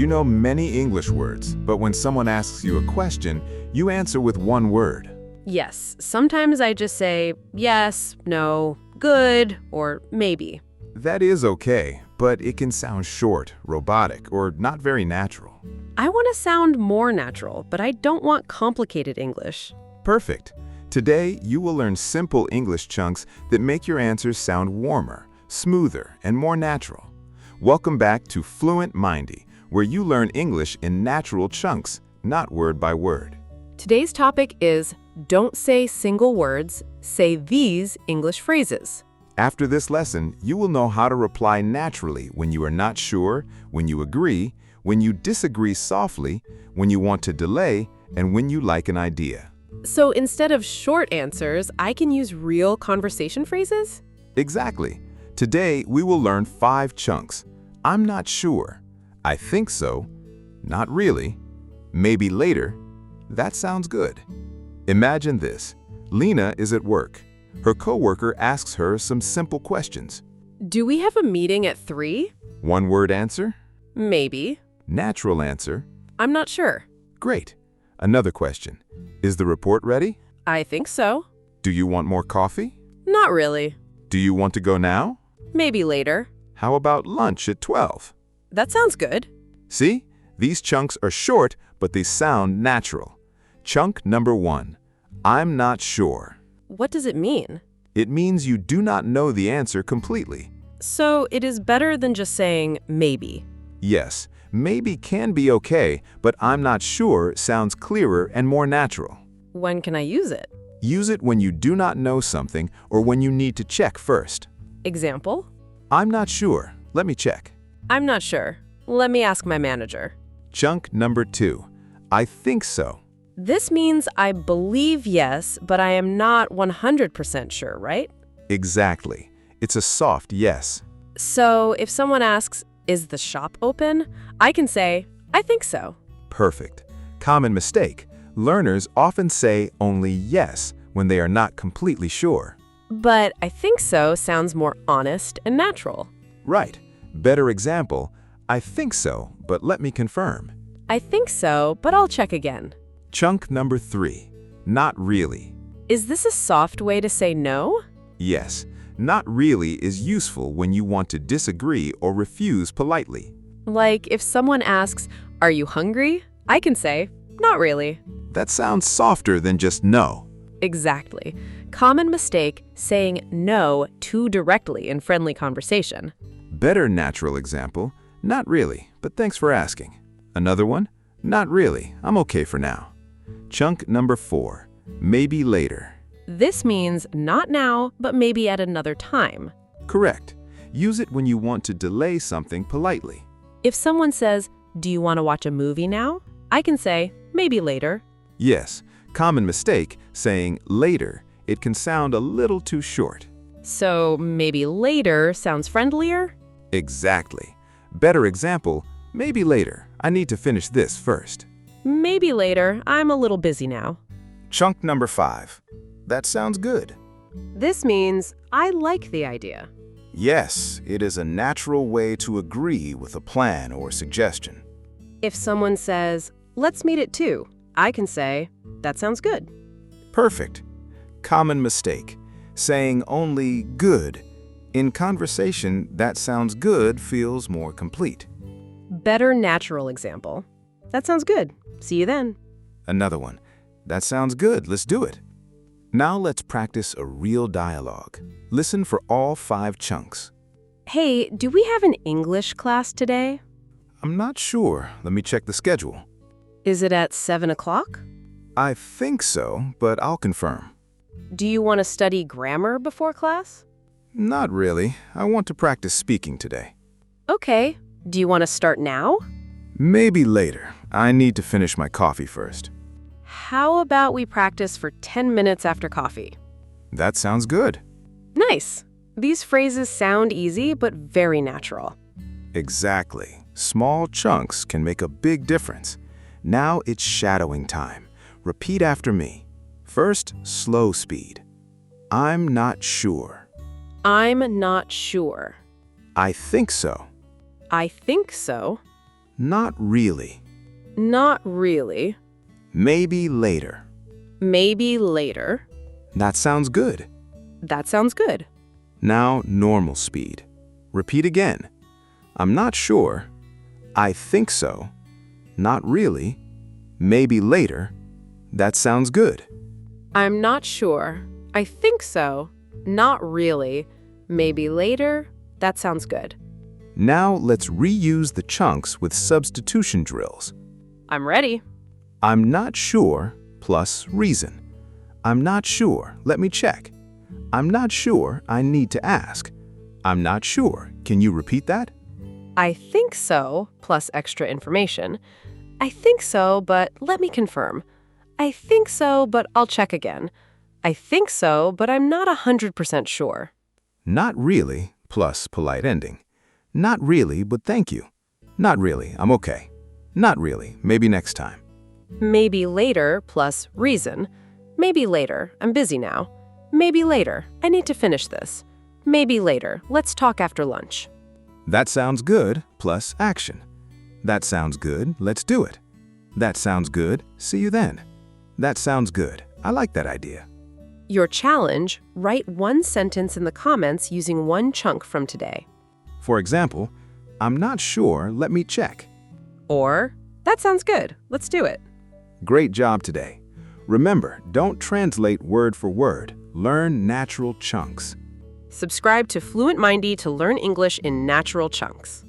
You know many English words, but when someone asks you a question, you answer with one word. Yes, sometimes I just say yes, no, good, or maybe. That is okay, but it can sound short, robotic, or not very natural. I want to sound more natural, but I don't want complicated English. Perfect. Today, you will learn simple English chunks that make your answers sound warmer, smoother, and more natural. Welcome back to FluentMindee, where you learn English in natural chunks, not word by word. Today's topic is don't say single words, say these English phrases. After this lesson, you will know how to reply naturally when you are not sure, when you agree, when you disagree softly, when you want to delay, and when you like an idea. So instead of short answers, I can use real conversation phrases? Exactly. Today, we will learn 5 chunks. I'm not sure. I think so. Not really. Maybe later. That sounds good. Imagine this. Lena is at work. Her coworker asks her some simple questions. Do we have a meeting at 3? One-word answer? Maybe. Natural answer? I'm not sure. Great. Another question. Is the report ready? I think so. Do you want more coffee? Not really. Do you want to go now? Maybe later. How about lunch at 12? That sounds good. See? These chunks are short, but they sound natural. Chunk number 1. I'm not sure. What does it mean? It means you do not know the answer completely. So it is better than just saying maybe. Yes, maybe can be okay, but I'm not sure sounds clearer and more natural. When can I use it? Use it when you do not know something or when you need to check first. Example? I'm not sure. Let me check. I'm not sure. Let me ask my manager. Chunk number 2. I think so. This means I believe yes, but I am not 100% sure, right? Exactly. It's a soft yes. So if someone asks, is the shop open? I can say, I think so. Perfect. Common mistake. Learners often say only yes when they are not completely sure. But I think so sounds more honest and natural. Right. Better example, I think so, but let me confirm. I think so, but I'll check again. Chunk number 3. Not really. Is this a soft way to say no? Yes. Not really is useful when you want to disagree or refuse politely. Like if someone asks, are you hungry? I can say, not really. That sounds softer than just no. Exactly. Common mistake, saying no too directly in friendly conversation. Better natural example, not really, but thanks for asking. Another one, not really, I'm okay for now. Chunk number 4, maybe later. This means not now, but maybe at another time. Correct. Use it when you want to delay something politely. If someone says, do you want to watch a movie now? I can say, maybe later. Yes, common mistake, saying later. It can sound a little too short. So maybe later sounds friendlier? Exactly. Better example, maybe later. I need to finish this first. Maybe later. I'm a little busy now. Chunk number 5. That sounds good. This means I like the idea. Yes, it is a natural way to agree with a plan or suggestion. If someone says, let's meet at 2, I can say, that sounds good. Perfect. Common mistake, saying only good. In conversation, that sounds good feels more complete. Better natural example. That sounds good. See you then. Another one. That sounds good. Let's do it. Now let's practice a real dialogue. Listen for all 5 chunks. Hey, do we have an English class today? I'm not sure. Let me check the schedule. Is it at 7 o'clock? I think so, but I'll confirm. Do you want to study grammar before class? Not really. I want to practice speaking today. Okay. Do you want to start now? Maybe later. I need to finish my coffee first. How about we practice for 10 minutes after coffee? That sounds good. Nice. These phrases sound easy, but very natural. Exactly. Small chunks can make a big difference. Now it's shadowing time. Repeat after me. First, slow speed. I'm not sure. I'm not sure. I think so. I think so. Not really. Not really. Maybe later. Maybe later. That sounds good. That sounds good. Now normal speed. Repeat again. I'm not sure. I think so. Not really. Maybe later. That sounds good. I'm not sure. I think so. Not really. Maybe later. That sounds good. Now let's reuse the chunks with substitution drills. I'm ready. I'm not sure plus reason. I'm not sure. Let me check. I'm not sure. I need to ask. I'm not sure. Can you repeat that? I think so, plus extra information. I think so, but let me confirm. I think so, but I'll check again. I think so, but I'm not 100% sure. Not really plus polite ending. Not really, but thank you. Not really. I'm okay. Not really. Maybe next time. Maybe later plus reason. Maybe later. I'm busy now. Maybe later. I need to finish this. Maybe later. Let's talk after lunch. That sounds good plus action. That sounds good. Let's do it. That sounds good. See you then. That sounds good. I like that idea. Your challenge, write one sentence in the comments using one chunk from today. For example, I'm not sure. Let me check. Or, that sounds good. Let's do it. Great job today. Remember, don't translate word for word. Learn natural chunks. Subscribe to FluentMindee to learn English in natural chunks.